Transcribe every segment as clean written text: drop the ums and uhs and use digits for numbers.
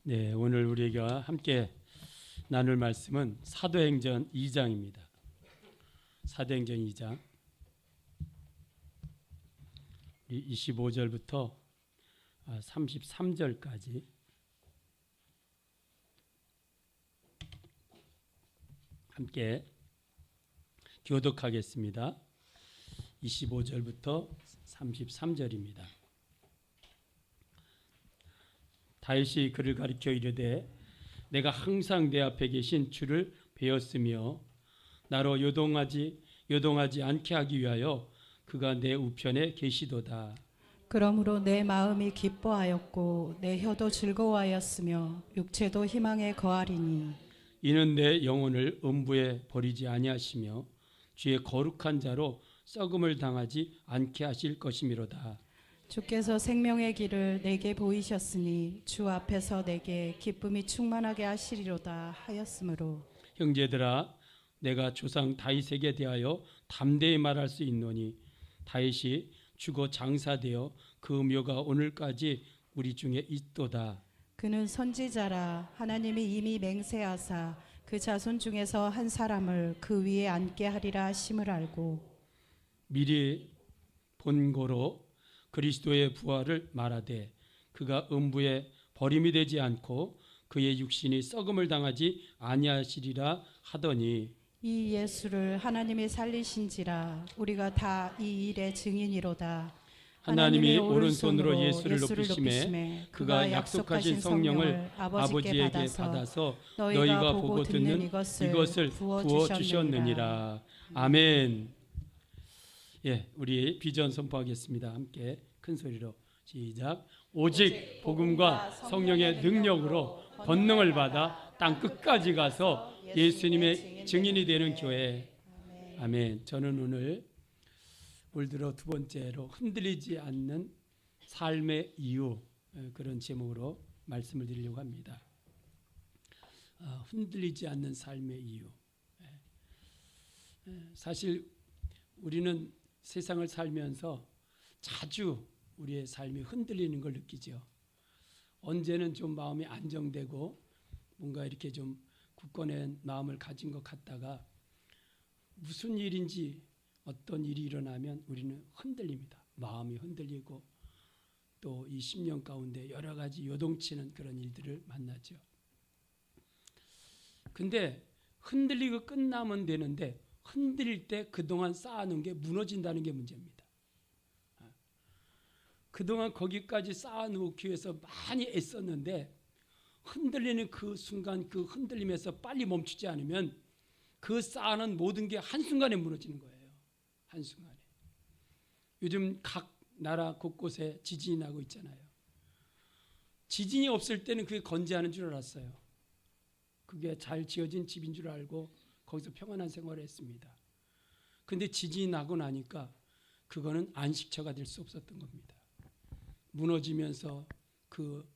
네, 오늘 우리가 함께 나눌 말씀은 사도행전 2장입니다. 사도행전 2장 25절부터 33절까지 함께 교독하겠습니다. 25절부터 33절입니다. 다윗이 그를 가리켜 이르되 내가 항상 내 앞에 계신 주를 배웠으며 나로 요동하지 않게 하기 위하여 그가 내 우편에 계시도다. 그러므로 내 마음이 기뻐하였고 내 혀도 즐거워하였으며 육체도 희망에 거하리니 이는 내 영혼을 음부에 버리지 아니하시며 주의 거룩한 자로 썩음을 당하지 않게 하실 것이미로다. 주께서 생명의 길을 내게 보이셨으니 주 앞에서 내게 기쁨이 충만하게 하시리로다 하였으므로 형제들아 내가 조상 다윗에게 대하여 담대히 말할 수 있노니 다윗이 죽어 장사되어 그 묘가 오늘까지 우리 중에 있도다. 그는 선지자라 하나님이 이미 맹세하사 그 자손 중에서 한 사람을 그 위에 앉게 하리라 하심을 알고 미리 본고로 그리스도의 부활을 말하되 그가 음부에 버림이 되지 않고 그의 육신이 썩음을 당하지 아니하시리라 하더니 이 예수를 하나님이 살리신지라 우리가 다 이 일의 증인이로다. 하나님이 오른손으로 예수를 높이심에 그가 약속하신 성령을 아버지에게 받아서 너희가 보고 듣는 이것을 부어주셨느니라. 아멘. 예, 우리 비전 선포하겠습니다. 함께 큰 소리로 시작. 오직 복음과 성령의 능력으로 권능을 받아 땅 끝까지 가서 예수님의 증인이 되는 교회. 아멘. 저는 오늘 올 들어 두 번째로 흔들리지 않는 삶의 이유, 그런 제목으로 말씀을 드리려고 합니다. 흔들리지 않는 삶의 이유. 사실 우리는 세상을 살면서 자주 우리의 삶이 흔들리는 걸 느끼죠. 언제는 좀 마음이 안정되고 뭔가 이렇게 좀 굳건한 마음을 가진 것 같다가 무슨 일인지 어떤 일이 일어나면 우리는 흔들립니다. 마음이 흔들리고 또 이 심령 가운데 여러 가지 요동치는 그런 일들을 만나죠. 근데 흔들리고 끝나면 되는데 흔들릴 때 그동안 쌓아놓은 게 무너진다는 게 문제입니다. 그동안 거기까지 쌓아놓기 위해서 많이 애썼는데 흔들리는 그 순간 그 흔들림에서 빨리 멈추지 않으면 그 쌓아놓은 모든 게 한순간에 무너지는 거예요. 한순간에. 요즘 각 나라 곳곳에 지진이 나고 있잖아요. 지진이 없을 때는 그게 건재하는 줄 알았어요. 그게 잘 지어진 집인 줄 알고 거기서 평안한 생활을 했습니다. 그런데 지진이 나고 나니까 그거는 안식처가 될 수 없었던 겁니다. 무너지면서 그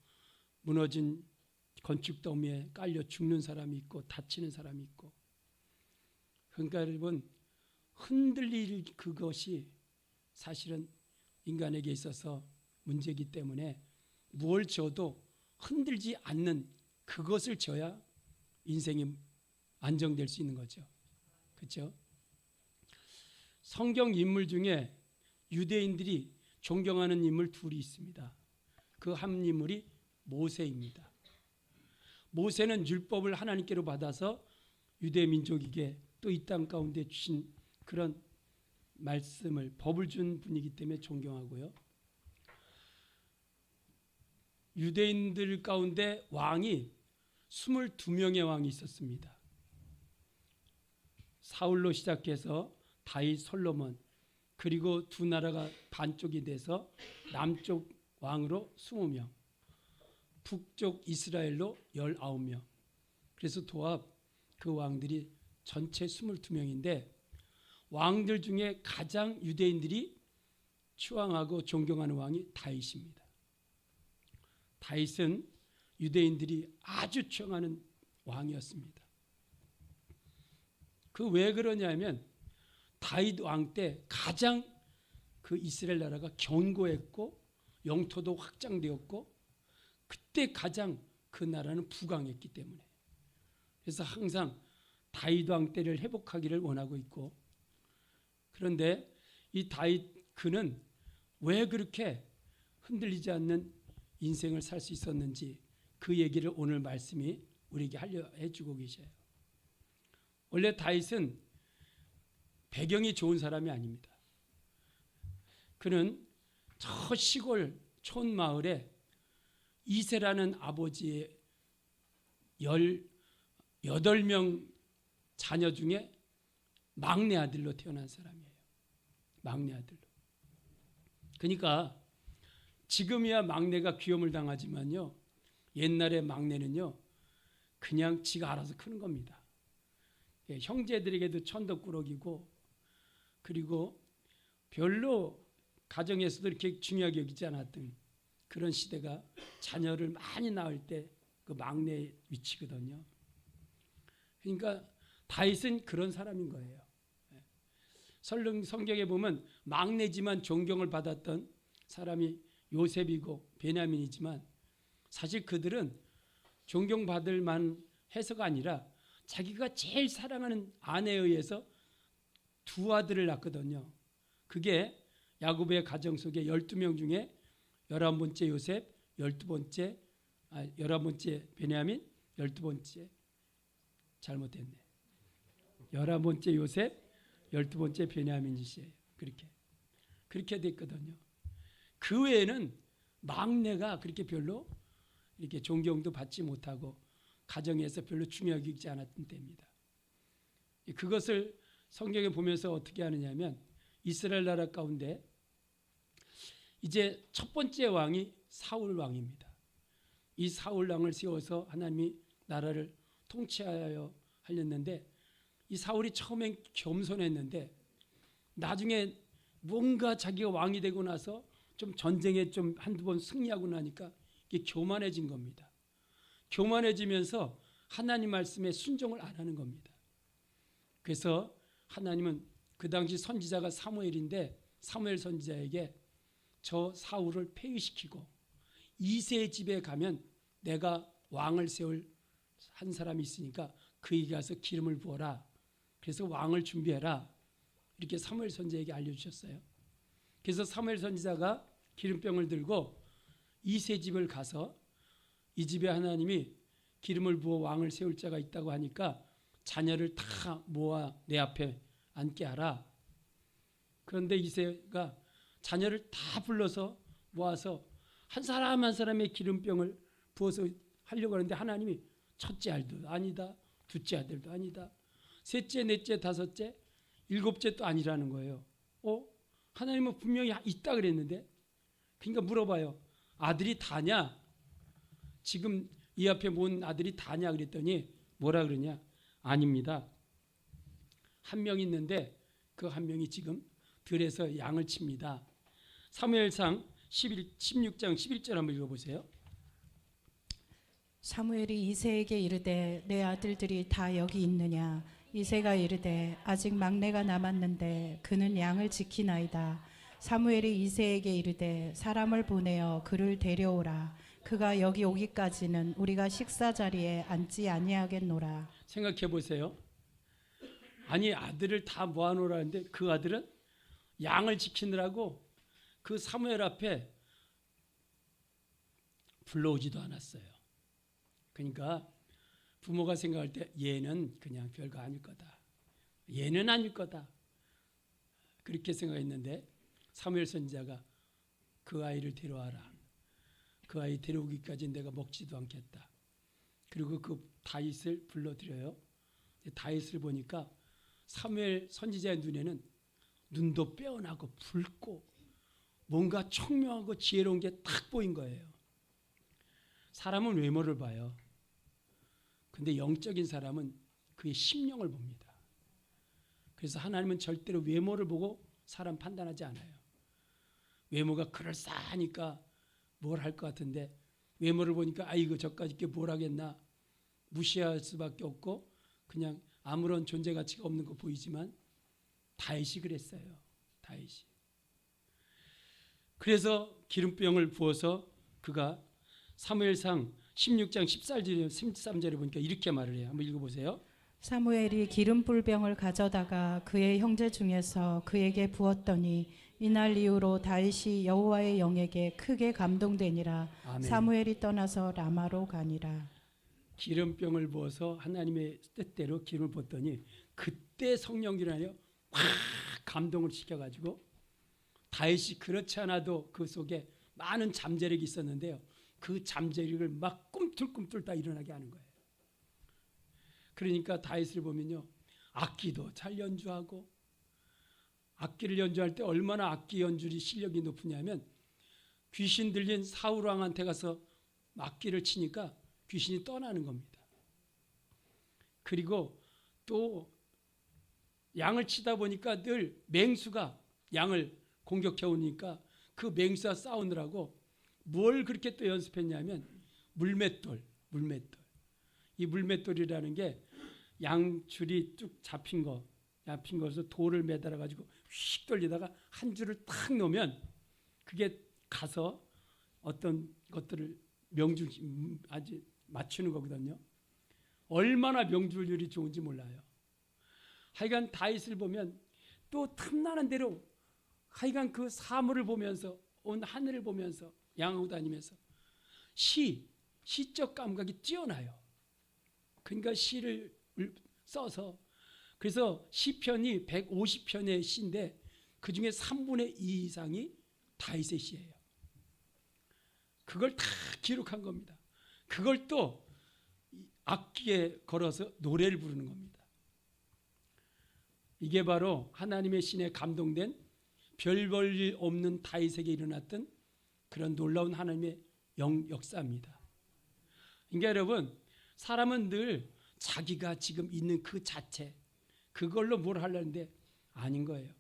무너진 건축 더미에 깔려 죽는 사람이 있고 다치는 사람이 있고. 그러니까 여러분 흔들릴 그것이 사실은 인간에게 있어서 문제이기 때문에 무엇을 져도 흔들지 않는 그것을 져야 인생이 안정될 수 있는 거죠. 그렇죠? 성경 인물 중에 유대인들이 존경하는 인물 둘이 있습니다. 그 한 인물이 모세입니다. 모세는 율법을 하나님께로 받아서 유대 민족에게 또 이 땅 가운데 주신 그런 말씀을 법을 준 분이기 때문에 존경하고요. 유대인들 가운데 왕이 22명의 왕이 있었습니다. 사울로 시작해서 다윗, 솔로몬, 그리고 두 나라가 반쪽이 돼서 남쪽 왕으로 20명, 북쪽 이스라엘로 19명. 그래서 도합 그 왕들이 전체 22명인데 왕들 중에 가장 유대인들이 추앙하고 존경하는 왕이 다윗입니다. 다윗은 유대인들이 아주 추앙하는 왕이었습니다. 그 왜 그러냐면 다윗 왕 때 가장 그 이스라엘 나라가 견고했고 영토도 확장되었고 그때 가장 그 나라는 부강했기 때문에. 그래서 항상 다윗 왕 때를 회복하기를 원하고 있고, 그런데 이 다윗 그는 왜 그렇게 흔들리지 않는 인생을 살 수 있었는지 그 얘기를 오늘 말씀이 우리에게 하려 해주고 계셔요. 원래 다윗은 배경이 좋은 사람이 아닙니다. 그는 저 시골 촌 마을에 이새라는 아버지의 18명 자녀 중에 막내 아들로 태어난 사람이에요. 막내 아들로. 그러니까 지금이야 막내가 귀염을 당하지만요, 옛날에 막내는요 그냥 지가 알아서 크는 겁니다. 형제들에게도 천덕꾸러기고, 그리고 별로 가정에서도 이렇게 중요하게 여기지 않았던 그런 시대가 자녀를 많이 낳을 때 그 막내 위치거든요. 그러니까 다윗은 그런 사람인 거예요. 성경에 보면 막내지만 존경을 받았던 사람이 요셉이고 베냐민이지만, 사실 그들은 존경받을 만 해서가 아니라 자기가 제일 사랑하는 아내에 의해서 두 아들을 낳거든요. 그게 야곱의 가정 속에 12명 중에 11번째 요셉, 11번째 베냐민, 12번째 잘못됐네. 11번째 요셉, 12번째 베냐민이시에요. 그렇게 됐거든요. 그 외에는 막내가 그렇게 별로 이렇게 존경도 받지 못하고 가정에서 별로 중요하게 여기지 않았던 때입니다. 그것을 성경에 보면서 어떻게 하느냐면, 이스라엘 나라 가운데 이제 첫 번째 왕이 사울 왕입니다. 이 사울 왕을 세워서 하나님이 나라를 통치하여 하렸는데, 이 사울이 처음엔 겸손했는데 나중에 뭔가 자기가 왕이 되고 나서 좀 전쟁에 좀 한두 번 승리하고 나니까 이게 교만해진 겁니다. 교만해지면서 하나님 말씀에 순종을 안 하는 겁니다. 그래서 하나님은 그 당시 선지자가 사무엘인데, 사무엘 선지자에게 저 사울을 폐위시키고 이새의 집에 가면 내가 왕을 세울 한 사람이 있으니까 그에게 가서 기름을 부어라. 그래서 왕을 준비해라. 이렇게 사무엘 선지자에게 알려주셨어요. 그래서 사무엘 선지자가 기름병을 들고 이새 집을 가서, 이 집에 하나님이 기름을 부어 왕을 세울 자가 있다고 하니까 자녀를 다 모아 내 앞에 앉게 하라. 그런데 이새가 자녀를 다 불러서 모아서 한 사람 한 사람의 기름병을 부어서 하려고 하는데, 하나님이 첫째 아들도 아니다, 둘째 아들도 아니다, 셋째, 넷째, 다섯째, 일곱째 또 아니라는 거예요. 하나님은 분명히 있다 그랬는데. 그러니까 물어봐요. 아들이 다냐? 지금 이 앞에 모은 아들이 다냐 그랬더니 뭐라 그러냐? 아닙니다. 한 명 있는데 그 한 명이 지금 들에서 양을 칩니다. 사무엘상 16장 11절 한번 읽어보세요. 사무엘이 이새에게 이르되 내 아들들이 다 여기 있느냐? 이새가 이르되 아직 막내가 남았는데 그는 양을 지키나이다. 사무엘이 이새에게 이르되 사람을 보내어 그를 데려오라. 그가 여기 오기까지는 우리가 식사 자리에 앉지 아니하겠노라. 생각해 보세요. 아니, 아들을 다 모아놓으라는데 그 아들은 양을 지키느라고 그 사무엘 앞에 불러오지도 않았어요. 그러니까 부모가 생각할 때 얘는 그냥 별거 아닐 거다, 얘는 아닐 거다, 그렇게 생각했는데 사무엘 선지자가 그 아이를 데려와라. 그 아이 데려오기까지 내가 먹지도 않겠다. 그리고 그 다윗을 불러들여요. 다윗을 보니까 사무엘 선지자의 눈에는 눈도 빼어나고 붉고 뭔가 청명하고 지혜로운 게 딱 보인 거예요. 사람은 외모를 봐요. 근데 영적인 사람은 그의 심령을 봅니다. 그래서 하나님은 절대로 외모를 보고 사람 판단하지 않아요. 외모가 그럴싸하니까 뭘 할 것 같은데 외모를 보니까 아이고 저까지 게 뭘 하겠나 무시할 수밖에 없고 그냥 아무런 존재 가치가 없는 거 보이지만 다윗이 그랬어요. 다윗이. 그래서 기름병을 부어서 그가 사무엘상 16장 13절에 보니까 이렇게 말을 해요. 한번 읽어보세요. 사무엘이 기름불병을 가져다가 그의 형제 중에서 그에게 부었더니 이날 이후로 다윗이 여호와의 영에게 크게 감동되니라. 아멘. 사무엘이 떠나서 라마로 가니라. 기름병을 부어서 하나님의 뜻대로 기름을 부었더니 그때 성령기라요 확 감동을 시켜가지고 다윗이 그렇지 않아도 그 속에 많은 잠재력이 있었는데요. 그 잠재력을 막 꿈틀꿈틀 다 일어나게 하는 거예요. 그러니까 다윗을 보면요, 악기도 잘 연주하고, 악기를 연주할 때 얼마나 악기 연주리 실력이 높으냐면 귀신 들린 사울 왕한테 가서 악기를 치니까 귀신이 떠나는 겁니다. 그리고 또 양을 치다 보니까 늘 맹수가 양을 공격해 오니까 그 맹수와 싸우느라고 뭘 그렇게 또 연습했냐면 물맷돌. 이 물맷돌이라는 게 양줄이 쭉 잡힌 것에서 돌을 매달아 가지고 휙 돌리다가 한 줄을 탁 놓으면 그게 가서 어떤 것들을 아주 맞추는 거거든요. 얼마나 명줄률이 좋은지 몰라요. 하여간 다윗을 보면 또 틈나는 대로 하여간 그 사물을 보면서 온 하늘을 보면서 양하고 다니면서 시적 감각이 뛰어나요. 그러니까 시를 써서 그래서 시편이 150편의 시인데 그중에 3분의 2 이상이 다윗의 시예요. 그걸 다 기록한 겁니다. 그걸 또 악기에 걸어서 노래를 부르는 겁니다. 이게 바로 하나님의 신에 감동된 별 볼 일 없는 다윗에게 일어났던 그런 놀라운 하나님의 역사입니다. 그러니까 여러분, 사람은 늘 자기가 지금 있는 그 자체, 그걸로 뭘 하려는데 아닌 거예요.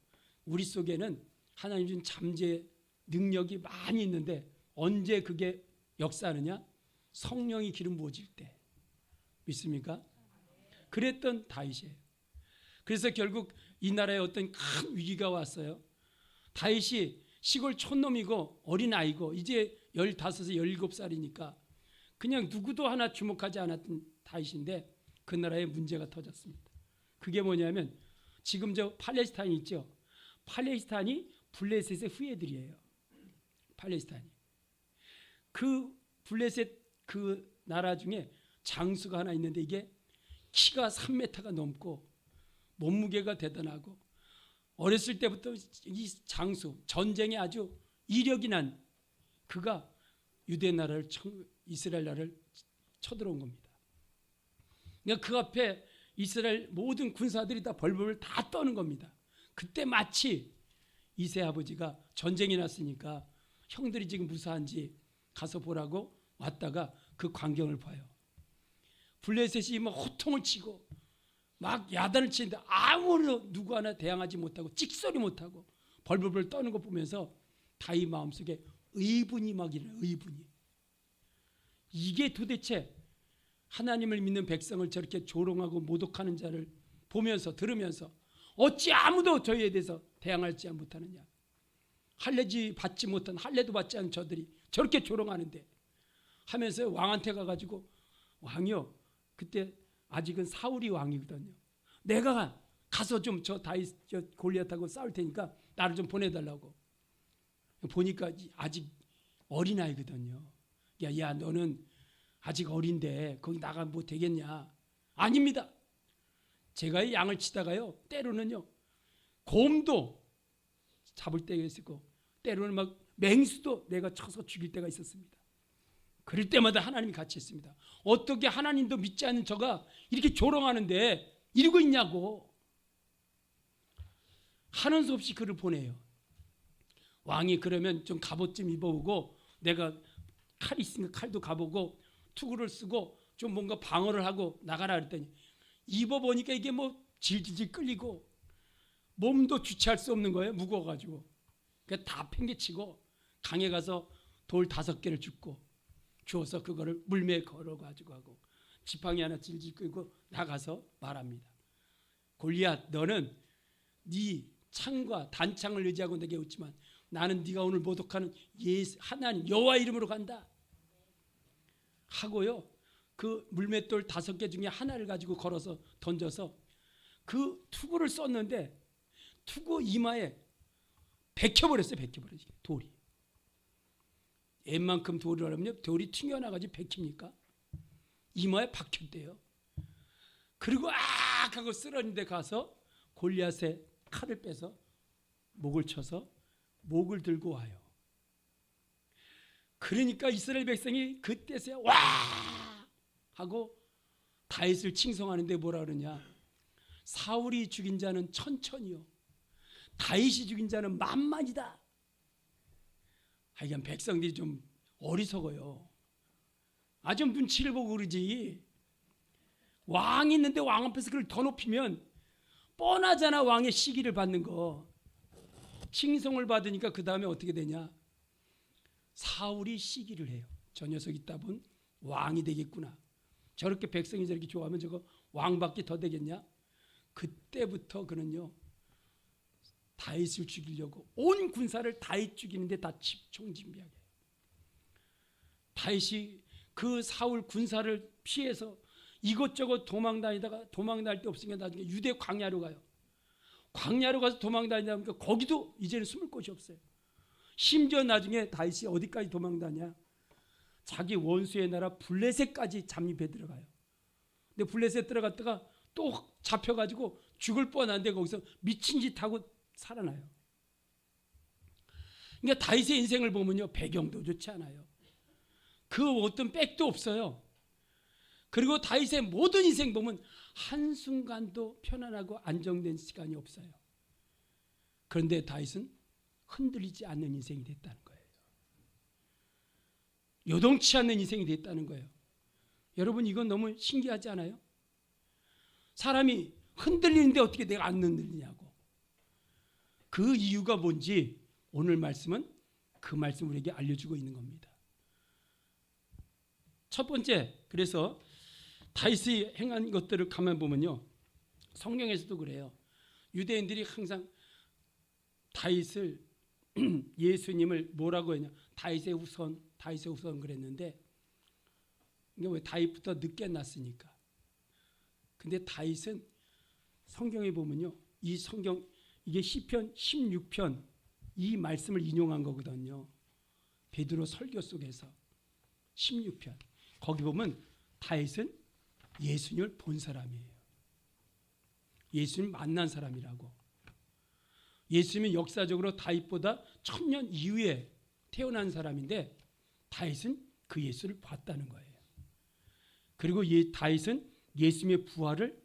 우리 속에는 하나님 준 잠재 능력이 많이 있는데 언제 그게 역사하느냐? 성령이 기름 부어질 때. 믿습니까? 그랬던 다윗이에요. 그래서 결국 이 나라에 어떤 큰 위기가 왔어요. 다윗이 시골 촌놈이고 어린아이고 이제 15세 17살이니까 그냥 누구도 하나 주목하지 않았던 다윗인데 그 나라에 문제가 터졌습니다. 그게 뭐냐면 지금 저 팔레스타인 있죠. 팔레스타인이 블레셋의 후예들이에요. 팔레스타인이. 그 블레셋 그 나라 중에 장수가 하나 있는데 이게 키가 3m가 넘고 몸무게가 대단하고 어렸을 때부터 이 장수, 전쟁에 아주 이력이 난 그가 유대 나라를 이스라엘 나라를 쳐들어온 겁니다. 그러니까 그 앞에 이스라엘 모든 군사들이 다 벌벌 다 떠는 겁니다. 그때 마치 이세 아버지가 전쟁이 났으니까 형들이 지금 무사한지 가서 보라고 왔다가 그 광경을 봐요. 블레셋이 막 호통을 치고 막 야단을 치는데 아무도 누구 하나 대항하지 못하고 찍소리 못하고 벌벌벌 떠는 거 보면서 다윗 마음속에 의분이 막 일어나요. 의분이. 이게 도대체 하나님을 믿는 백성을 저렇게 조롱하고 모독하는 자를 보면서 들으면서 어찌 아무도 저희에 대해서 대항하지 못하느냐. 할례지 받지 못한 할례도 받지 않은 저들이 저렇게 조롱하는데 하면서 왕한테 가가지고 왕이요. 그때 아직은 사울이 왕이거든요. 내가 가서 좀 저 다윗 저 골리앗하고 싸울 테니까 나를 좀 보내달라고. 보니까 아직 어린아이거든요. 야 너는 아직 어린데 거기 나가면 뭐 되겠냐. 아닙니다. 제가 이 양을 치다가요 때로는요 곰도 잡을 때가 있었고 때로는 막 맹수도 내가 쳐서 죽일 때가 있었습니다. 그럴 때마다 하나님이 같이 있습니다. 어떻게 하나님도 믿지 않는 저가 이렇게 조롱하는데 이러고 있냐고. 하는 수 없이 그를 보내요. 왕이 그러면 좀 갑옷 좀 입어보고 내가 칼이 있으니까 칼도 가보고 투구를 쓰고 좀 뭔가 방어를 하고 나가라 그랬더니 입어보니까 이게 뭐 질질질 끌리고 몸도 주체할 수 없는 거예요. 무거워가지고. 그러니까 다 팽개치고 강에 가서 돌 5개를 줍고 주워서 그거를 물매에 걸어가지고 하고 지팡이 하나 질질 끌고 나가서 말합니다. 골리앗 너는 네 창과 단창을 의지하고 내게 웃지만 나는 네가 오늘 모독하는 하나님 여호와 이름으로 간다. 하고요. 그 물맷돌 5개 중에 하나를 가지고 걸어서 던져서 그 투구를 썼는데 투구 이마에 박혀버렸어요. 박혀버렸어요. 돌이. 웬만큼 돌을 하면 돌이 튕겨나가지 박힙니까? 이마에 박혔대요. 그리고 악 하고 쓰러진데 가서 골리앗의 칼을 빼서 목을 쳐서 목을 들고 와요. 그러니까 이스라엘 백성이 그때서야 와 하고 다윗을 칭송하는데 뭐라 그러냐? 사울이 죽인 자는 천천히요, 다윗이 죽인 자는 만만이다. 하여간 백성들이 좀 어리석어요. 아주 눈치를 보고 그러지. 왕이 있는데 왕 앞에서 그걸 더 높이면 뻔하잖아. 왕의 시기를 받는 거. 칭송을 받으니까 그 다음에 어떻게 되냐? 사울이 시기를 해요. 저 녀석 있다 본 왕이 되겠구나. 저렇게 백성이 저렇게 좋아하면 저거 왕밖에 더 되겠냐? 그때부터 그는요, 다윗을 죽이려고 온 군사를 다윗 죽이는데 다 집총진비하게. 다윗이 그 사울 군사를 피해서 이것저것 도망다니다가 도망다닐 데 없으니까 나중에 유대 광야로 가요. 광야로 가서 도망다니다 보니까 거기도 이제는 숨을 곳이 없어요. 심지어 나중에 다윗이 어디까지 도망다냐? 자기 원수의 나라 블레셋까지 잠입해 들어가요. 근데 블레셋 들어갔다가 또 잡혀가지고 죽을 뻔한데 거기서 미친 짓 하고 살아나요. 그러니까 다윗의 인생을 보면요, 배경도 좋지 않아요. 그 어떤 백도 없어요. 그리고 다윗의 모든 인생 보면 한순간도 편안하고 안정된 시간이 없어요. 그런데 다윗은 흔들리지 않는 인생이 됐다는 거예요. 요동치 않는 인생이 됐다는 거예요. 여러분, 이건 너무 신기하지 않아요? 사람이 흔들리는데 어떻게 내가 안 흔들리냐고. 그 이유가 뭔지 오늘 말씀은 그 말씀 우리에게 알려주고 있는 겁니다. 첫 번째, 그래서 다윗이 행한 것들을 가만 보면요, 성경에서도 그래요. 유대인들이 항상 다윗을 예수님을 뭐라고 했냐? 다윗의 후손 그랬는데, 이게 왜 다윗부터 늦게 났으니까. 근데 다윗은 성경에 보면요, 이 성경 이게 시편 16편 이 말씀을 인용한 거거든요. 베드로 설교 속에서 16편 거기 보면 다윗은 예수님을 본 사람이에요. 예수님 만난 사람이라고. 예수님은 역사적으로 다윗보다 1000년 이후에 태어난 사람인데 다윗은 그 예수를 봤다는 거예요. 그리고 다윗은 예수님의 부활을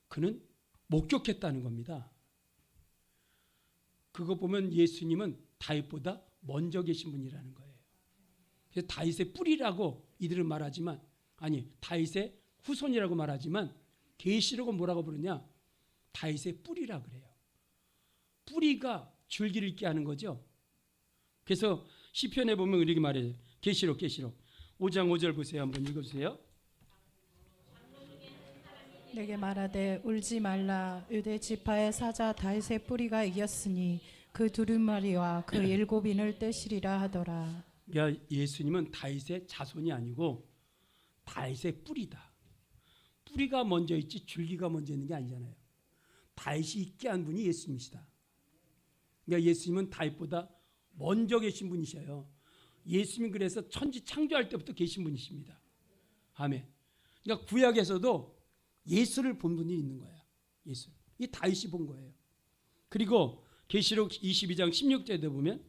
그는 목격했다는 겁니다. 그거 보면 예수님은 다윗보다 먼저 계신 분이라는 거예요. 그래서 다윗의 뿌리라고 이들은 말하지만, 아니 다윗의 후손이라고 말하지만 계시록은 뭐라고 부르냐? 다윗의 뿌리라 그래요. 뿌리가 줄기를 있게 하는 거죠. 그래서 시편에 보면 이렇게 말해요. 계시록 5장 5절 보세요. 한번 읽어주세요. 내게 말하되 울지 말라. 유대 지파의 사자 다윗의 뿌리가 이겼으니 그 두루마리와 그 7인을 떼시리라 하더라. 그러니까 예수님은 다윗의 자손이 아니고 다윗의 뿌리다. 뿌리가 먼저 있지 줄기가 먼저 있는 게 아니잖아요. 다윗이 있게 한 분이 예수님이시다. 그러니까 예수님은 다윗보다 먼저 계신 분이셔요. 예수님은 그래서 천지 창조할 때부터 계신 분이십니다. 아멘. 그러니까 구약에서도 예수를 본 분이 있는 거야. 예수. 이 다윗이 본 거예요. 그리고 계시록 22장 16절에 보면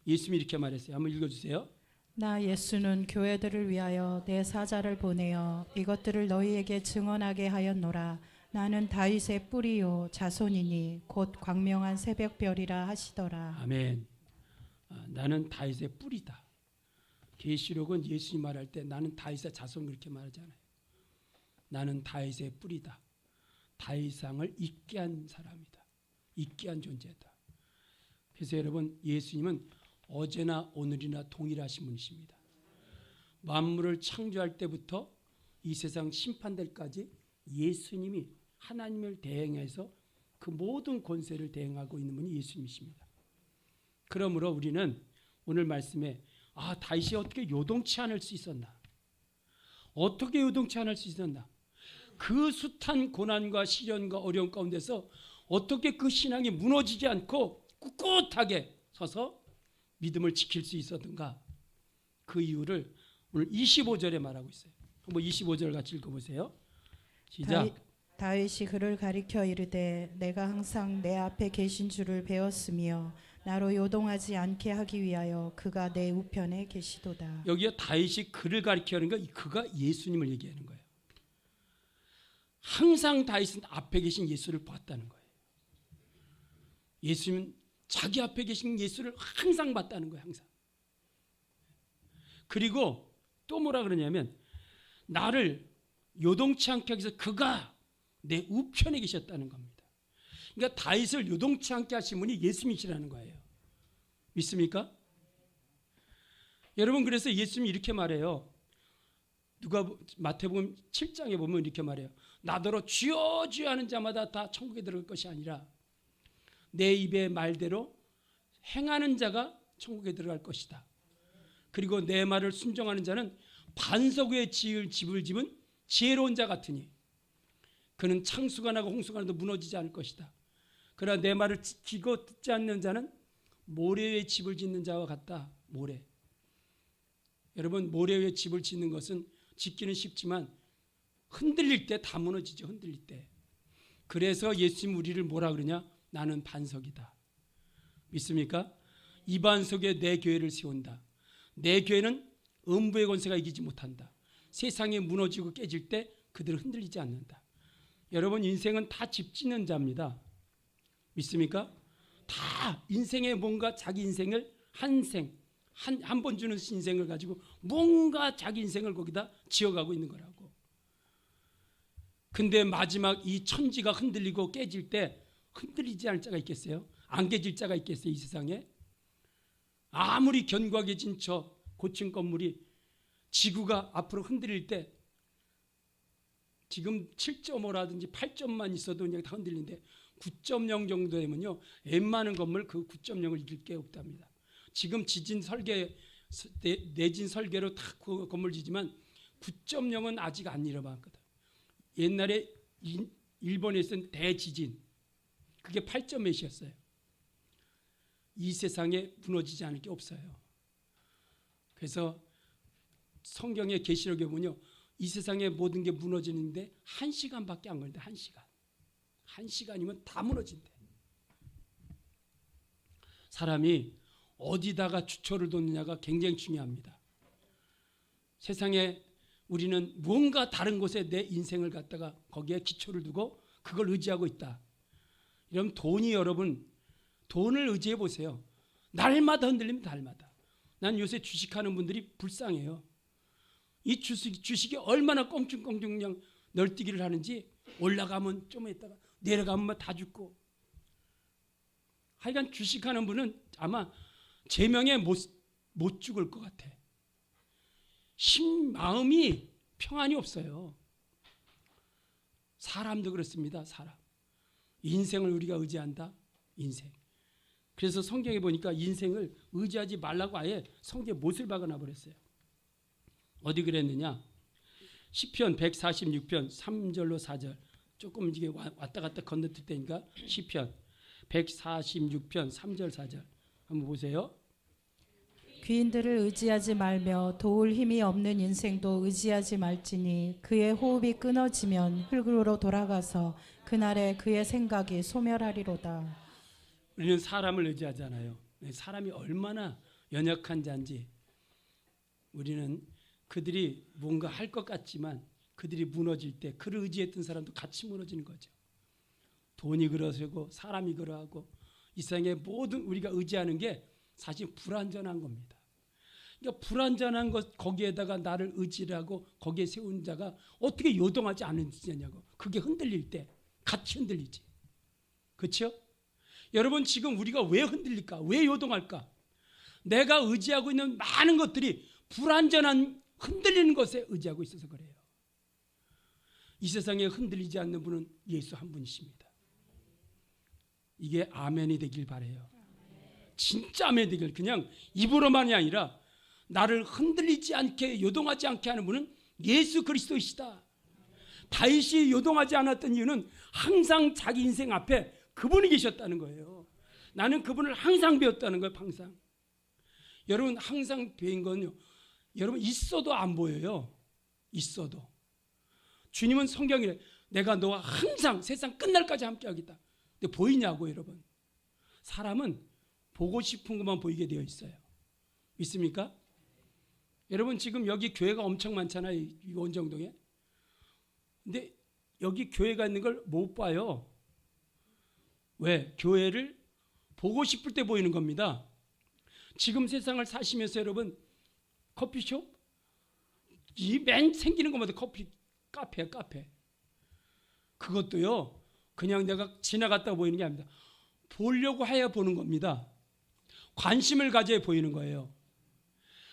예수님이 이렇게 말했어요. 한번 읽어주세요. 나 예수는 교회들을 위하여 내 사자를 보내어 이것들을 너희에게 증언하게 하였노라. 나는 다윗의 뿌리요 자손이니 곧 광명한 새벽별이라 하시더라. 아멘. 나는 다윗의 뿌리다. 계시록은 예수님 말할 때 나는 다윗의 자손 그렇게 말하잖아요. 나는 다윗의 뿌리다. 다윗상을 있게 한 사람이다. 있게 한 존재다. 그래서 여러분, 예수님은 어제나 오늘이나 동일하신 분이십니다. 만물을 창조할 때부터 이 세상 심판될 때까지 예수님이 하나님을 대행해서 그 모든 권세를 대행하고 있는 분이 예수님이십니다. 그러므로 우리는 오늘 말씀에 다윗이 어떻게 요동치 않을 수 있었나? 어떻게 요동치 않을 수 있었나? 그 숱한 고난과 시련과 어려움 가운데서 어떻게 그 신앙이 무너지지 않고 꿋꿋하게 서서 믿음을 지킬 수 있었던가? 그 이유를 오늘 25절에 말하고 있어요. 한번 25절 같이 읽어보세요. 시작. 다윗이 그를 가리켜 이르되 내가 항상 내 앞에 계신 줄을 배웠으며 나로 요동하지 않게 하기 위하여 그가 내 우편에 계시도다. 여기에 다윗이 그를 가리켜는 거, 그가 예수님을 얘기하는 거예요. 항상 다윗은 앞에 계신 예수를 봤다는 거예요. 예수님은 자기 앞에 계신 예수를 항상 봤다는 거예요. 항상. 그리고 또 뭐라 그러냐면 나를 요동치 않게 하기 위해서 그가 내 우편에 계셨다는 겁니다. 그러니까 다윗을 요동치 않게 하신 분이 예수님이시라는 거예요. 믿습니까? 여러분, 그래서 예수님이 이렇게 말해요. 마태복음 7장에 보면 이렇게 말해요. 나더러 주여 주여 하는 자마다 다 천국에 들어갈 것이 아니라 내 입의 말대로 행하는 자가 천국에 들어갈 것이다. 그리고 내 말을 순종하는 자는 반석 위에 지을 집을 집은 지혜로운 자 같으니 그는 창수가 나고 홍수가 나도 무너지지 않을 것이다. 그러나 내 말을 지키고 듣지 않는 자는 모래 위에 집을 짓는 자와 같다. 모래. 여러분, 모래 위에 집을 짓는 것은 짓기는 쉽지만 흔들릴 때 다 무너지죠. 흔들릴 때. 그래서 예수님 우리를 뭐라 그러냐? 나는 반석이다. 믿습니까? 이 반석에 내 교회를 세운다. 내 교회는 음부의 권세가 이기지 못한다. 세상에 무너지고 깨질 때 그들은 흔들리지 않는다. 여러분, 인생은 다 집 짓는 자입니다. 믿습니까? 다 인생에 뭔가 자기 인생을 한 번 주는 인생을 가지고 뭔가 자기 인생을 거기다 지어가고 있는 거라고. 근데 마지막 이 천지가 흔들리고 깨질 때 흔들리지 않을 자가 있겠어요? 안 깨질 자가 있겠어요? 이 세상에? 아무리 견고하게 진 저 고층 건물이 지구가 앞으로 흔들릴 때 지금 7.5라든지 8점만 있어도 그냥 다 흔들리는데 9.0 정도 되면요, 웬만한 건물 그 9.0을 이길 게 없답니다. 지금 지진 설계, 내진 설계로 다 그 건물 지지만 9.0은 아직 안 일어났거든. 옛날에 일본에 있었던 대지진, 그게 8점 몇이었어요. 이 세상에 무너지지 않을 게 없어요. 그래서 성경의 계시록에 보면요, 이 세상의 모든 게 무너지는데 1시간밖에 안 걸린다. 1시간. 1시간이면 다 무너진대. 사람이 어디다가 주초를 뒀느냐가 굉장히 중요합니다. 세상에 우리는 뭔가 다른 곳에 내 인생을 갖다가 거기에 기초를 두고 그걸 의지하고 있다. 이러면 여러분, 돈을 의지해 보세요. 날마다 흔들립니다. 날마다. 난 요새 주식하는 분들이 불쌍해요. 이 주식이 얼마나 껑충껑충 그냥 널뛰기를 하는지, 올라가면 좀 있다가 내려가면 다 죽고. 하여간 주식하는 분은 아마 제명에 못 죽을 것 같아. 마음이 평안이 없어요. 사람도 그렇습니다. 사람. 인생을 우리가 의지한다. 인생. 그래서 성경에 보니까 인생을 의지하지 말라고 아예 성경에 못을 박아놔 버렸어요. 어디 그랬느냐? 시편 146편 3절로 4절. 조금 이게 왔다 갔다 건너뛸 때니까 시편 146편 3절 4절 한번 보세요. 귀인들을 의지하지 말며 도울 힘이 없는 인생도 의지하지 말지니 그의 호흡이 끊어지면 흙으로 돌아가서 그날에 그의 생각이 소멸하리로다. 우리는 사람을 의지하잖아요. 사람이 얼마나 연약한 자인지. 우리는 그들이 뭔가 할 것 같지만 그들이 무너질 때 그를 의지했던 사람도 같이 무너지는 거죠. 돈이 그러고 사람이 그러하고 이 세상의 모든 우리가 의지하는 게 사실 불완전한 겁니다. 그러니까 불완전한 것 거기에다가 나를 의지를 하고 거기에 세운 자가 어떻게 요동하지 않느냐고. 그게 흔들릴 때 같이 흔들리지. 그렇죠? 여러분, 지금 우리가 왜 흔들릴까? 왜 요동할까? 내가 의지하고 있는 많은 것들이 불완전한 흔들리는 것에 의지하고 있어서 그래요. 이 세상에 흔들리지 않는 분은 예수 한 분이십니다. 이게 아멘이 되길 바라요. 진짜 아멘이 되길. 그냥 입으로만이 아니라 나를 흔들리지 않게, 요동하지 않게 하는 분은 예수 그리스도이시다. 다윗이 요동하지 않았던 이유는 항상 자기 인생 앞에 그분이 계셨다는 거예요. 나는 그분을 항상 배웠다는 거예요. 항상. 여러분 항상 배운 건요, 여러분 있어도 안 보여요. 있어도. 주님은 성경에 내가 너와 항상 세상 끝날까지 함께 하겠다. 근데 보이냐고 여러분. 사람은 보고 싶은 것만 보이게 되어 있어요. 믿습니까? 여러분 지금 여기 교회가 엄청 많잖아요. 이 원정동에. 근데 여기 교회가 있는 걸 못 봐요. 왜? 교회를 보고 싶을 때 보이는 겁니다. 지금 세상을 사시면서 여러분 커피숍? 이 맨 생기는 것마다 커피 카페야 카페. 그것도요 그냥 내가 지나갔다 보이는 게 아닙니다. 보려고 해야 보는 겁니다. 관심을 가져야 보이는 거예요.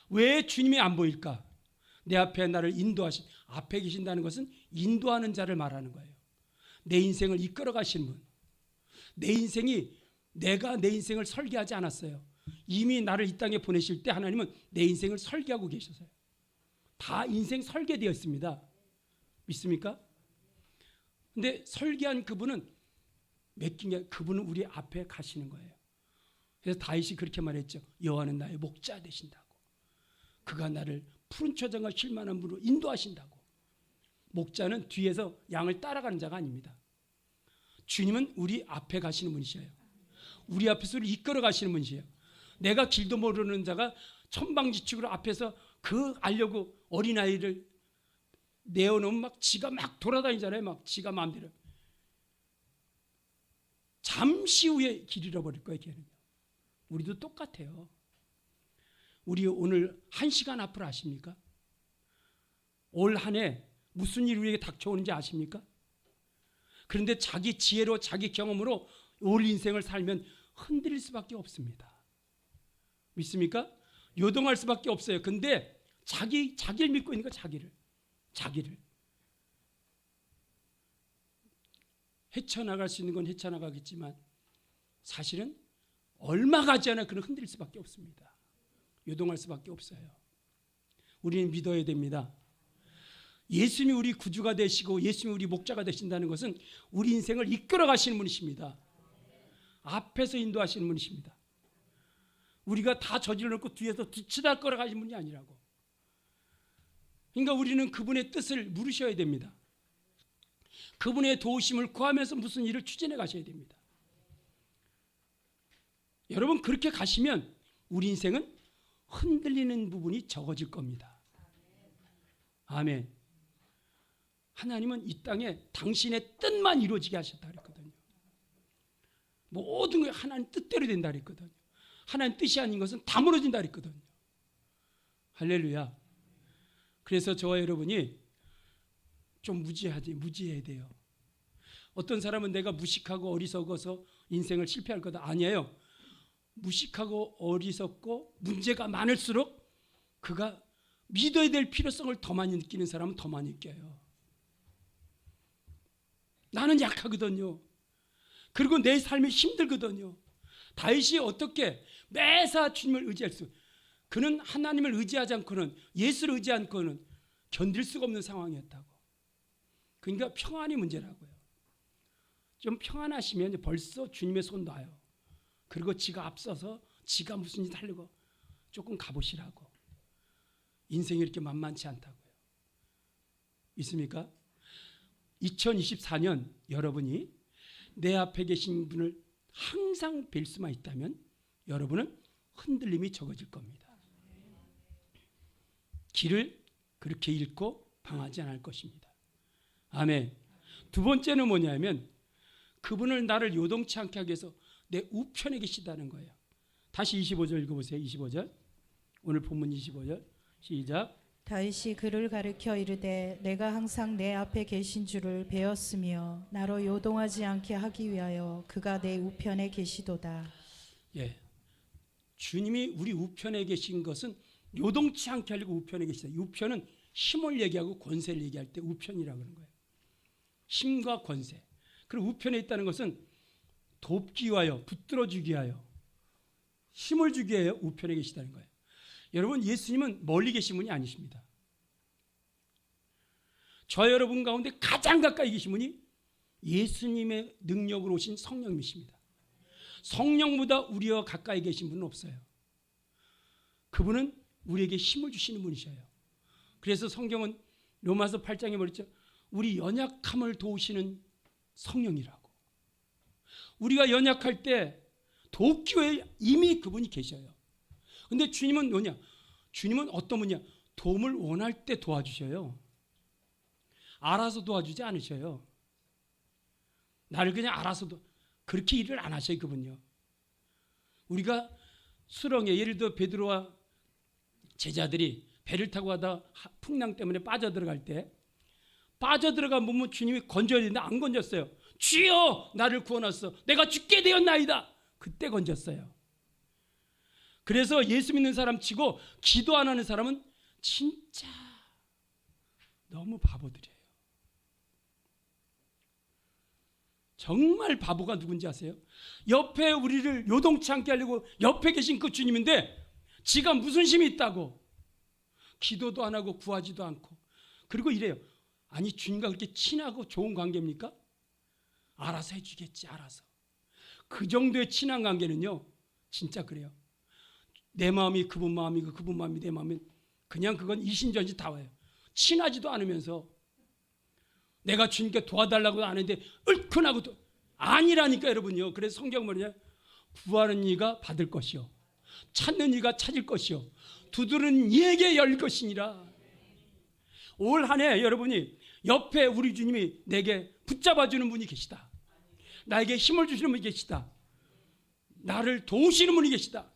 왜 주님이 안 보일까? 내 앞에 나를 인도하신, 앞에 계신다는 것은 인도하는 자를 말하는 거예요. 내 인생을 이끌어 가시는 분. 내 인생이, 내가 내 인생을 설계하지 않았어요. 이미 나를 이 땅에 보내실 때 하나님은 내 인생을 설계하고 계셨어요. 다 인생 설계되어 있습니다. 믿습니까? 근데 설계한 그분은 맡긴 게, 그분은 우리 앞에 가시는 거예요. 그래서 다윗이 그렇게 말했죠. 여호와는 나의 목자 되신다고. 그가 나를 푸른 초장과 쉴만한 물로 인도하신다고. 목자는 뒤에서 양을 따라가는 자가 아닙니다. 주님은 우리 앞에 가시는 분이셔요. 우리 앞에서 우리 이끌어 가시는 분이셔요. 내가 길도 모르는 자가 천방지축으로 앞에서 그 알려고 어린아이를 내어놓으면 막 지가 막 돌아다니잖아요. 막 지가 마음대로. 잠시 후에 길 잃어버릴 거예요. 걔는요. 우리도 똑같아요. 우리 오늘 1시간 앞을 아십니까? 올 한 해 무슨 일이 우리에게 닥쳐오는지 아십니까? 그런데 자기 지혜로 자기 경험으로 올 인생을 살면 흔들릴 수밖에 없습니다. 믿습니까? 요동할 수밖에 없어요. 근데 자기를 믿고 있는 거예요. 자기를 헤쳐나갈 수 있는 건 헤쳐나가겠지만 사실은 얼마 가지 않아 그는 흔들릴 수밖에 없습니다. 요동할 수밖에 없어요. 우리는 믿어야 됩니다. 예수님이 우리 구주가 되시고 예수님이 우리 목자가 되신다는 것은 우리 인생을 이끌어 가시는 분이십니다. 앞에서 인도하시는 분이십니다. 우리가 다 저질러 놓고 뒤에서 뒤치다 걸어가시는 분이 아니라고. 그러니까 우리는 그분의 뜻을 물으셔야 됩니다. 그분의 도우심을 구하면서 무슨 일을 추진해 가셔야 됩니다. 여러분 그렇게 가시면 우리 인생은 흔들리는 부분이 적어질 겁니다. 아멘. 하나님은 이 땅에 당신의 뜻만 이루어지게 하셨다 그랬거든요. 모든 게 하나님 뜻대로 된다 그랬거든요. 하나님 뜻이 아닌 것은 다 무너진다 그랬거든요. 할렐루야. 그래서 저와 여러분이 좀 무지해야 돼요. 어떤 사람은 내가 무식하고 어리석어서 인생을 실패할 거다. 아니에요. 무식하고 어리석고 문제가 많을수록 그가 믿어야 될 필요성을 더 많이 느끼는 사람은 더 많이 느껴요. 나는 약하거든요. 그리고 내 삶이 힘들거든요. 다윗이 어떻게 매사 주님을 의지할 수, 그는 하나님을 의지하지 않고는, 예수를 의지하지 않고는 견딜 수가 없는 상황이었다고. 그러니까 평안이 문제라고요. 좀 평안하시면 벌써 주님의 손 놔요. 그리고 지가 앞서서 지가 무슨 짓 하려고 조금 가보시라고. 인생이 이렇게 만만치 않다고요. 있습니까? 2024년 여러분이 내 앞에 계신 분을 항상 뵐 수만 있다면 여러분은 흔들림이 적어질 겁니다. 길을 그렇게 잃고 방하지 않을 것입니다. 아멘. 두 번째는 뭐냐면 그분을 나를 요동치 않게 하기 위해서 내 우편에 계시다는 거예요. 다시 25절 읽어보세요. 25절. 오늘 본문 25절. 시작. 다윗이 그를 가르쳐 이르되 내가 항상 내 앞에 계신 줄을 배웠으며 나로 요동하지 않게 하기 위하여 그가 내 우편에 계시도다. 예, 주님이 우리 우편에 계신 것은 요동치 않게 하려고 우편에 계시다. 우편은 힘을 얘기하고 권세를 얘기할 때 우편이라고 하는 거예요. 힘과 권세. 그리고 우편에 있다는 것은 돕기 위하여, 붙들어주기 위하여, 힘을 주기 위하여 우편에 계시다는 거예요. 여러분 예수님은 멀리 계신 분이 아니십니다. 저 여러분 가운데 가장 가까이 계신 분이 예수님의 능력으로 오신 성령님이십니다. 성령보다 우리와 가까이 계신 분은 없어요. 그분은 우리에게 힘을 주시는 분이셔요. 그래서 성경은 로마서 8장에 말했죠. 우리 연약함을 도우시는 성령이라고. 우리가 연약할 때 돕기 위해 이미 그분이 계셔요. 근데 주님은 뭐냐? 주님은 어떤 분이냐? 도움을 원할 때 도와주셔요. 알아서 도와주지 않으셔요. 나를 그냥 알아서도 그렇게 일을 안 하셔요. 그분요. 우리가 수렁에 예를 들어 베드로와 제자들이 배를 타고 가다 풍랑 때문에 빠져들어갈 때 빠져들어가 보면 주님이 건져야 되는데 안 건졌어요. 주여 나를 구원하소서 내가 죽게 되었나이다. 그때 건졌어요. 그래서 예수 믿는 사람 치고 기도 안 하는 사람은 진짜 너무 바보들이에요. 정말 바보가 누군지 아세요? 옆에 우리를 요동치 않게 하려고 옆에 계신 그 주님인데 지가 무슨 힘이 있다고 기도도 안 하고 구하지도 않고 그리고 이래요. 아니 주님과 그렇게 친하고 좋은 관계입니까? 알아서 해주겠지. 알아서. 그 정도의 친한 관계는요 진짜 그래요. 내 마음이 그분 마음이고 그분 마음이 내 마음이 그냥 그건 이신전지 다 와요. 친하지도 않으면서 내가 주님께 도와달라고 하는데 얼큰하고 아니라니까 여러분요. 그래서 성경 뭐냐? 구하는 이가 받을 것이요 찾는 이가 찾을 것이요 두드리는 이에게 열 것이니라. 올 한 해 여러분이 옆에 우리 주님이 내게 붙잡아주는 분이 계시다. 나에게 힘을 주시는 분이 계시다. 나를 도우시는 분이 계시다.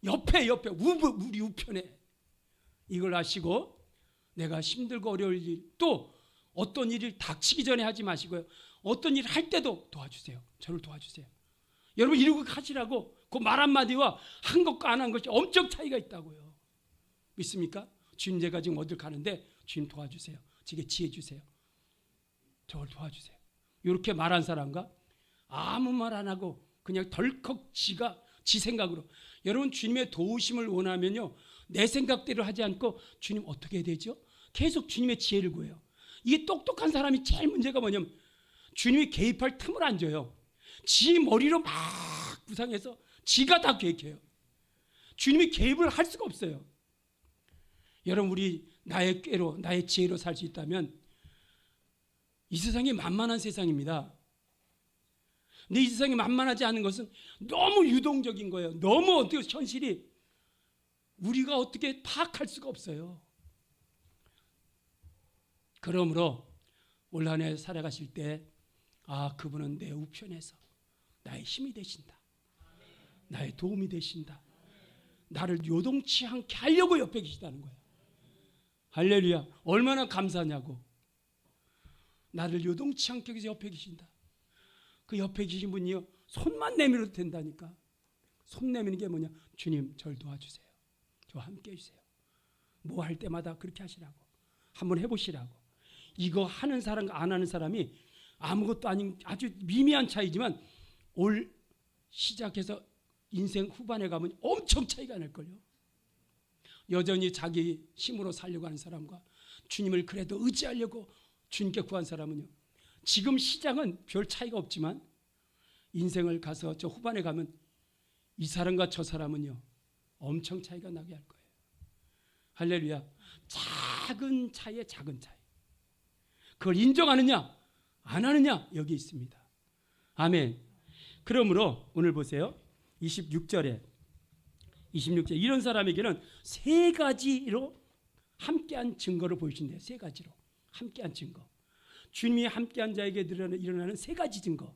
옆에 우리 우편에 이걸 아시고 내가 힘들고 어려울 일 또 어떤 일이 닥치기 전에 하지 마시고요. 어떤 일을 할 때도 도와주세요. 저를 도와주세요. 여러분 이러고 하시라고 그 말 한마디와 한 것과 안 한 것이 엄청 차이가 있다고요. 믿습니까? 주님 제가 지금 어딜 가는데 주님 도와주세요. 제게 지혜 주세요. 저를 도와주세요. 이렇게 말한 사람과 아무 말 안 하고 그냥 덜컥 지 생각으로 여러분 주님의 도우심을 원하면요. 내 생각대로 하지 않고 주님 어떻게 해야 되죠? 계속 주님의 지혜를 구해요. 이게 똑똑한 사람이 제일 문제가 뭐냐면 주님이 개입할 틈을 안 줘요. 지 머리로 막 구상해서 지가 다 계획해요. 주님이 개입을 할 수가 없어요. 여러분 우리 나의 꾀로 나의 지혜로 살 수 있다면 이 세상이 만만한 세상입니다. 근데 이 세상이 만만하지 않은 것은 너무 유동적인 거예요. 너무 어떻게 현실이 우리가 어떻게 파악할 수가 없어요. 그러므로 올 한 해 살아가실 때 그분은 내 우편에서 나의 힘이 되신다. 나의 도움이 되신다. 나를 요동치 않게 하려고 옆에 계시다는 거예요. 할렐루야. 얼마나 감사하냐고. 나를 요동치 않게 해서 옆에 계신다. 그 옆에 계신 분이요 손만 내밀어도 된다니까. 손 내미는 게 뭐냐? 주님 저를 도와주세요. 저와 함께 해주세요. 뭐 할 때마다 그렇게 하시라고. 한번 해보시라고. 이거 하는 사람과 안 하는 사람이 아무것도 아닌 아주 미미한 차이지만 올 시작해서 인생 후반에 가면 엄청 차이가 날걸요. 여전히 자기 힘으로 살려고 하는 사람과 주님을 그래도 의지하려고 주님께 구한 사람은요. 지금 시장은 별 차이가 없지만 인생을 가서 저 후반에 가면 이 사람과 저 사람은요. 엄청 차이가 나게 할 거예요. 할렐루야. 작은 차이에 작은 차이. 그걸 인정하느냐 안 하느냐 여기 있습니다. 아멘. 그러므로 오늘 보세요. 26절에 이런 사람에게는 세 가지로 함께한 증거를 보여주신대요. 세 가지로 함께한 증거. 주님이 함께한 자에게 일어나는 세 가지 증거.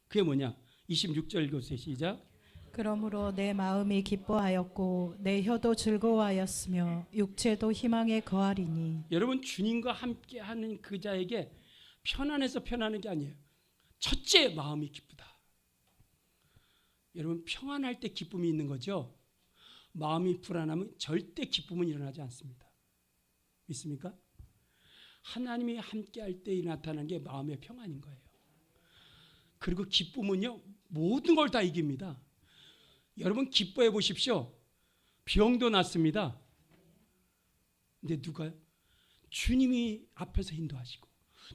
그게 뭐냐? 26절 읽어주세요. 시작. 그러므로 내 마음이 기뻐하였고 내 혀도 즐거워하였으며 육체도 희망에 거하리니. 여러분 주님과 함께하는 그 자에게 편안해서 편안한 게 아니에요. 첫째 마음이 기쁘다. 여러분 평안할 때 기쁨이 있는 거죠. 마음이 불안하면 절대 기쁨은 일어나지 않습니다. 믿습니까? 하나님이 함께할 때 나타나는 게 마음의 평안인 거예요. 그리고 기쁨은요 모든 걸 다 이깁니다. 여러분 기뻐해 보십시오. 병도 낫습니다. 근데 누가요? 주님이 앞에서 인도하시고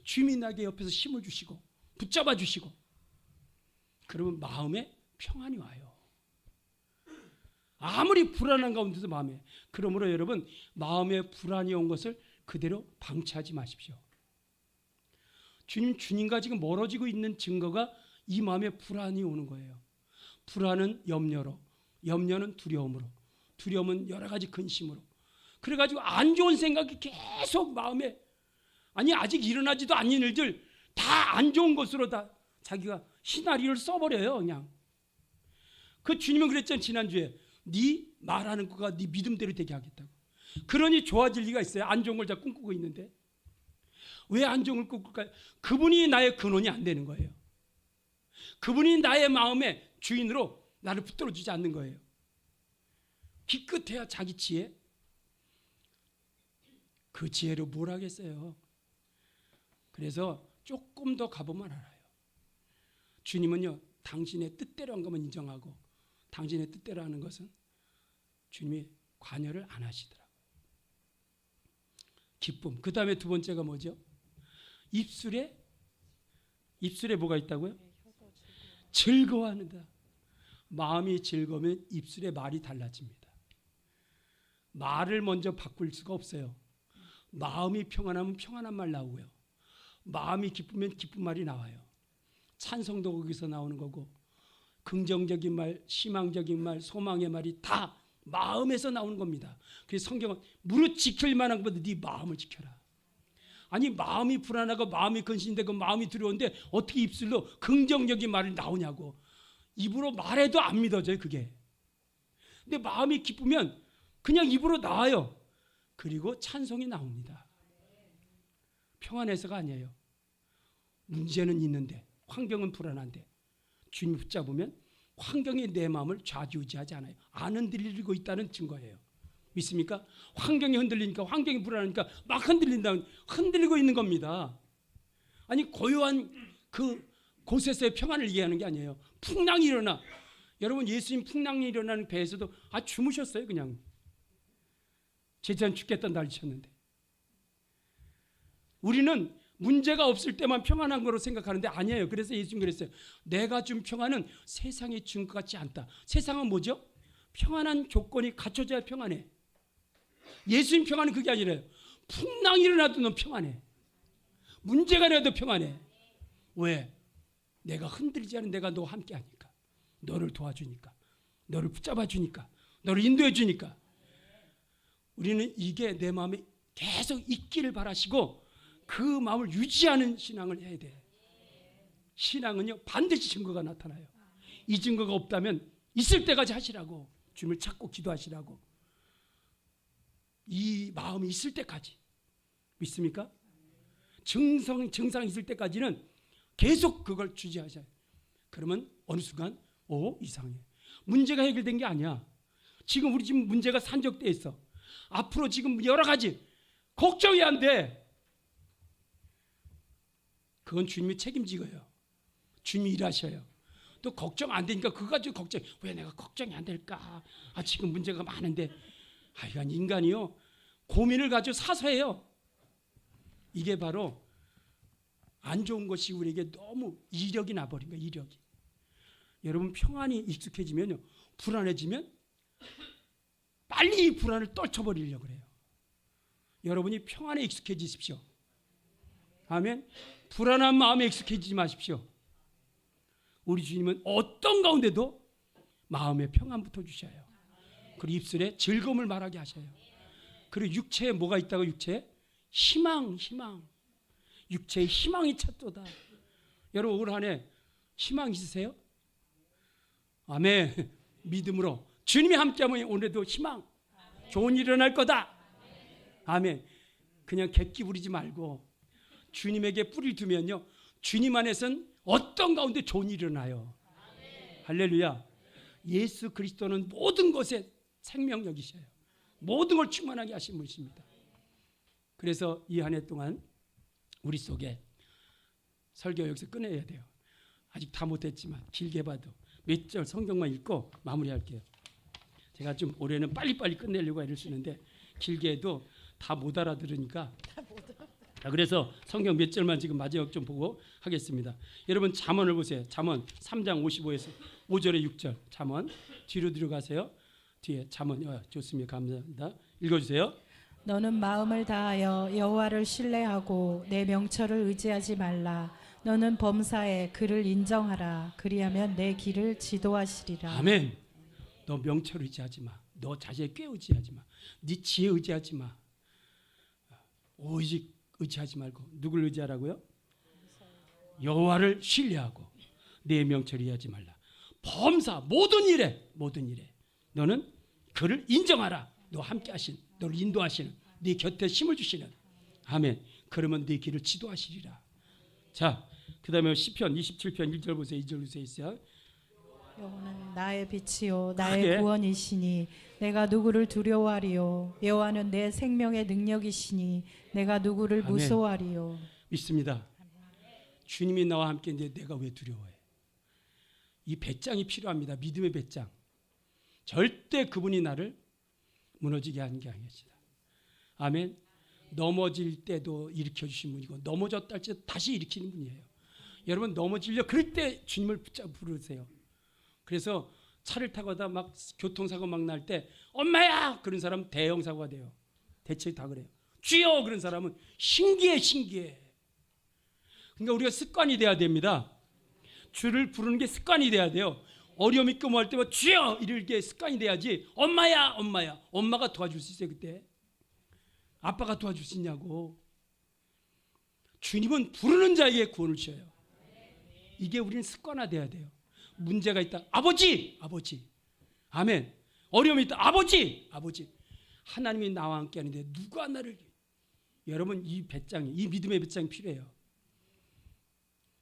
주님이 나에게 옆에서 힘을 주시고 붙잡아 주시고 그러면 마음에 평안이 와요. 아무리 불안한 가운데서 마음에. 그러므로 여러분 마음에 불안이 온 것을 그대로 방치하지 마십시오. 주님과 지금 멀어지고 있는 증거가 이 마음에 불안이 오는 거예요. 불안은 염려로, 염려는 두려움으로, 두려움은 여러 가지 근심으로. 그래가지고 안 좋은 생각이 계속 마음에, 아니 아직 일어나지도 않는 일들 다 안 좋은 것으로 다 자기가 시나리오를 써버려요. 그냥 그 주님은 그랬잖아요. 지난주에 네 말하는 거가 네 믿음대로 되게 하겠다고. 그러니 좋아질 리가 있어요. 안 좋은 걸 다 꿈꾸고 있는데. 왜 안 좋은 걸 꿈꿀까요? 그분이 나의 근원이 안 되는 거예요. 그분이 나의 마음의 주인으로 나를 붙들어주지 않는 거예요. 기껏해야 자기 지혜. 그 지혜로 뭘 하겠어요. 그래서 조금 더 가보면 알아요. 주님은요, 당신의 뜻대로 한 것만 인정하고 당신의 뜻대로 하는 것은 주님이 관여를 안 하시더라고요. 기쁨. 그 다음에 두 번째가 뭐죠? 입술에 뭐가 있다고요? 즐거워하는다. 마음이 즐거우면 입술의 말이 달라집니다. 말을 먼저 바꿀 수가 없어요. 마음이 평안하면 평안한 말 나오고요. 마음이 기쁘면 기쁜 말이 나와요. 찬송도 거기서 나오는 거고 긍정적인 말, 희망적인 말, 소망의 말이 다 마음에서 나오는 겁니다. 그래서 성경은 무릇 지킬 만한 것보다 네 마음을 지켜라. 아니 마음이 불안하고 마음이 근심되고 마음이 두려운데 어떻게 입술로 긍정적인 말이 나오냐고. 입으로 말해도 안 믿어져요 그게. 근데 마음이 기쁘면 그냥 입으로 나와요. 그리고 찬송이 나옵니다. 평안해서가 아니에요. 문제는 있는데 환경은 불안한데 주님 붙잡으면 환경이 내 마음을 좌지우지하지 않아요. 안 흔들리고 있다는 증거예요. 믿습니까? 환경이 흔들리니까 환경이 불안하니까 막 흔들린다면 흔들리고 있는 겁니다. 아니 고요한 그 곳에서의 평안을 얘기하는 게 아니에요. 풍랑이 일어나. 여러분 예수님 풍랑이 일어나는 배에서도 주무셨어요. 그냥 제자는 죽겠다 난리쳤는데 우리는 문제가 없을 때만 평안한 거로 생각하는데 아니에요. 그래서 예수님 그랬어요. 내가 준 평안은 세상이 준 것 같지 않다. 세상은 뭐죠? 평안한 조건이 갖춰져야 평안해. 예수님 평안은 그게 아니라요. 풍랑이 일어나도 넌 평안해. 문제가 일어나도 평안해. 왜? 내가 흔들리지 않은 내가 너와 함께 하니까. 너를 도와주니까. 너를 붙잡아 주니까. 너를 인도해 주니까. 우리는 이게 내 마음에 계속 있기를 바라시고 그 마음을 유지하는 신앙을 해야 돼. 신앙은요 반드시 증거가 나타나요. 이 증거가 없다면 있을 때까지 하시라고. 주님을 찾고 기도하시라고. 이 마음이 있을 때까지. 믿습니까? 증상 있을 때까지는 계속 그걸 주지하셔야 해요. 그러면 어느 순간 이상해. 문제가 해결된 게 아니야. 지금 우리 지금 문제가 산적돼 있어. 앞으로 지금 여러 가지 걱정이 안 돼. 그건 주님이 책임지고요. 주님이 일하셔요. 또 걱정 안 되니까 그거 가지고 걱정. 왜 내가 걱정이 안 될까? 지금 문제가 많은데. 이건 인간이요. 고민을 가지고 사서해요. 이게 바로 안 좋은 것이 우리에게 너무 이력이 나버린 거예요. 이력이. 여러분 평안이 익숙해지면요. 불안해지면 빨리 이 불안을 떨쳐버리려고 그래요. 여러분이 평안에 익숙해지십시오. 아멘. 불안한 마음에 익숙해지지 마십시오. 우리 주님은 어떤 가운데도 마음의 평안부터 주셔요. 그리고 입술에 즐거움을 말하게 하셔요. 그리고 육체에 뭐가 있다고? 육체에 희망. 육체에 희망이 찼도다. 여러분 올 한 해 희망 있으세요? 아멘. 믿음으로 주님이 함께하면 오늘도 희망, 좋은 일이 일어날 거다. 아멘. 그냥 객기 부리지 말고 주님에게 뿌리를 두면요, 주님 안에서는 어떤 가운데 좋은 일이 일어나요. 할렐루야. 예수 그리스도는 모든 것에 생명력이셔요. 모든 걸 충만하게 하신 분이십니다. 그래서 이 한 해 동안 우리 속에 설교 여기서 끝내야 돼요. 아직 다 못했지만 길게 봐도 몇 절 성경만 읽고 마무리할게요. 제가 좀 올해는 빨리빨리 끝내려고 애를 쓰는데 길게 해도 다 못 알아들으니까 그래서 성경 몇 절만 지금 마지막 좀 보고 하겠습니다. 여러분 잠언을 보세요. 잠언 3장 55에서 5절에 6절. 잠언 뒤로 들어가세요. 뒤에 잠언 좋습니다. 감사합니다. 읽어주세요. 너는 마음을 다하여 여호와를 신뢰하고 내 명철을 의지하지 말라. 너는 범사에 그를 인정하라. 그리하면 내 길을 지도하시리라. 아멘. 너 명철 의지하지 마. 너 자신의 꾀 의지하지 마. 네 지혜 의지하지 마. 오직 의지하지 말고 누굴 의지하라고요? 여호와를 신뢰하고 내 명철 의지하지 말라. 범사 모든 일에 너는 그를 인정하라. 너 함께 하신, 너를 인도하시는, 네 곁에 힘을 주시는. 아멘. 그러면 네 길을 지도하시리라. 자, 그 다음에 시편 27편 1절 보세요. 2절 보세요. 있어요. 여호와는 나의 빛이요 나의 크게. 구원이시니 내가 누구를 두려워하리요. 여호와는 내 생명의 능력이시니 내가 누구를 아멘. 무서워하리요. 믿습니다. 주님이 나와 함께 있는데 내가 왜 두려워해? 이 배짱이 필요합니다. 믿음의 배짱. 절대 그분이 나를 무너지게 하는 게 아니었습니다. 아멘. 넘어질 때도 일으켜주신 분이고 넘어졌다 할때 다시 일으키는 분이에요. 여러분 넘어지려 그럴 때 주님을 붙잡아 부르세요. 그래서 차를 타고다 막 교통사고 막 날 때 엄마야 그런 사람 대형 사고가 돼요. 대체 다 그래요. 주여 그런 사람은 신기해. 그러니까 우리가 습관이 돼야 됩니다. 주를 부르는 게 습관이 돼야 돼요. 어려움이 있고 뭐 할 때마다 주여 이렇게 습관이 돼야지. 엄마야 엄마가 도와줄 수 있어요. 그때 아빠가 도와줄 수 있냐고. 주님은 부르는 자에게 구원을 주셔요. 이게 우리는 습관화돼야 돼요. 문제가 있다. 아버지. 아멘. 어려움이 있다. 아버지. 하나님이 나와 함께 하는데 누가 나를. 여러분 이 믿음의 배짱이 필요해요.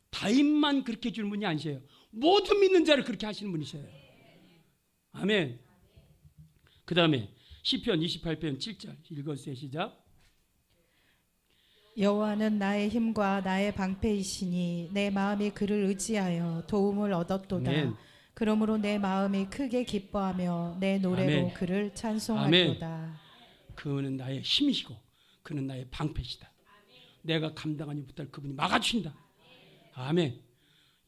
다임만 그렇게 해주는 분이 아니세요. 모든 믿는 자를 그렇게 하시는 분이셔요. 아멘. 그 다음에 시편 28편 7절 읽어주세요. 시작. 여호와는 나의 힘과 나의 방패이시니 내 마음이 그를 의지하여 도움을 얻었도다. 아멘. 그러므로 내 마음이 크게 기뻐하며 내 노래로 아멘. 그를 찬송하리로다. 그는 나의 힘이시고 그는 나의 방패시다. 내가 감당하지 못할 그분이 막아주신다. 아멘.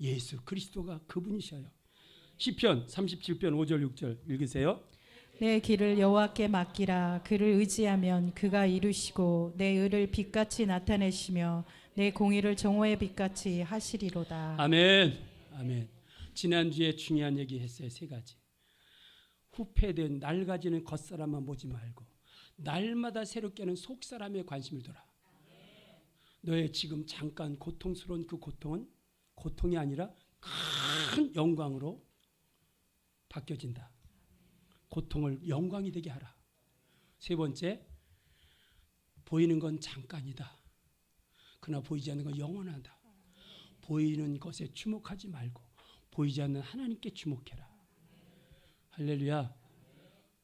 예수 그리스도가 그분이셔요. 시편 37편 5절 6절 읽으세요. 내 길을 여호와께 맡기라. 그를 의지하면 그가 이루시고 내 의를 빛같이 나타내시며 내 공의를 정오의 빛같이 하시리로다. 아멘. 지난주에 중요한 얘기 했어요. 3가지. 후패된 낡아지는 겉사람만 보지 말고 날마다 새롭게 하는 속사람에 관심을 둬라. 너의 지금 잠깐 고통스러운 그 고통은 고통이 아니라 큰 영광으로 바뀌어진다. 고통을 영광이 되게 하라. 3번째, 보이는 건 잠깐이다. 그러나 보이지 않는 건 영원하다. 보이는 것에 주목하지 말고 보이지 않는 하나님께 주목해라. 할렐루야.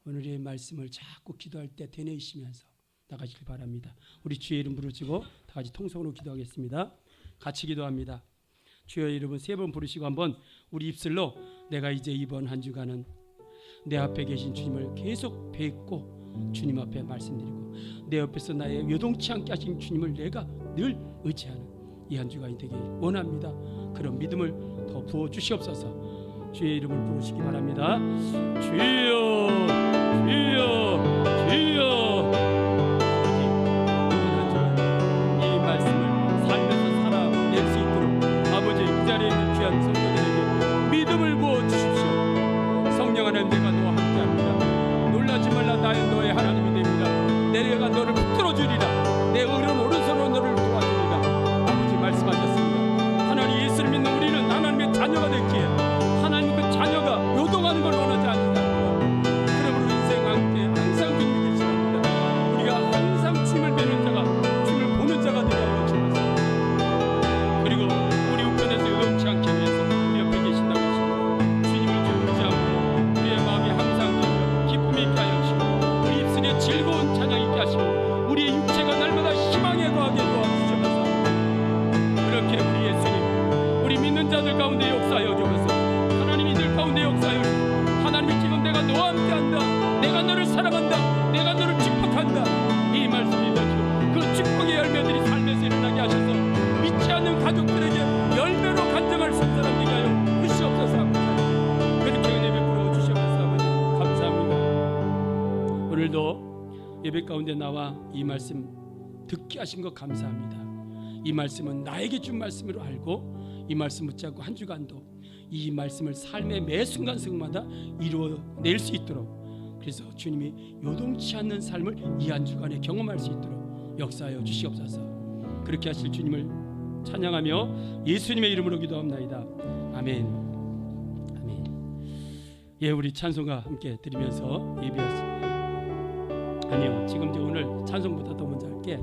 오늘의 말씀을 자꾸 기도할 때 되뇌이시면서 나가시길 바랍니다. 우리 주의 이름 부르시고 다 같이 통성으로 기도하겠습니다. 같이 기도합니다. 주의 이름은 3번 부르시고 한번 우리 입술로 내가 이제 이번 한 주간은 내 앞에 계신 주님을 계속 뵙고 주님 앞에 말씀드리고 내 옆에서 나의 요동치 않게 하신 주님을 내가 늘 의지하는 이 한 주간이 되길 원합니다. 그런 믿음을 더 부어주시옵소서. 주의 이름을 부르시기 바랍니다. 주여 이 말씀을 살면서 살아낼 수 있도록 아버지 이 자리에 있는 귀한 성도들에게 믿음을 부어주십시오. 성령 하나님 내가 너와 함께합니다. 놀라지 말라. 나는 너의 하나님이 됩니다. 내가 너를 붙들어 주리라. 내 오른 오른손으로 너를 도와주리라. 아버지 말씀하셨습니다. 하나님 예수를 믿는 우리는 하나님의 자녀가 됐기에 하나님 그 자녀가 요동하는 걸 원하지 않는다. 예배 가운데 나와 이 말씀 듣게 하신 것 감사합니다. 이 말씀은 나에게 준 말씀으로 알고 이 말씀 붙잡고 한 주간도 이 말씀을 삶의 매 순간순간마다 이루어낼 수 있도록, 그래서 주님이 요동치 않는 삶을 이 한 주간에 경험할 수 있도록 역사하여 주시옵소서. 그렇게 하실 주님을 찬양하며 예수님의 이름으로 기도합나이다. 아멘. 아멘. 예, 우리 찬송가 함께 드리면서 예배하시. 아니요, 지금 이제 오늘 찬송보다 더 먼저 할게.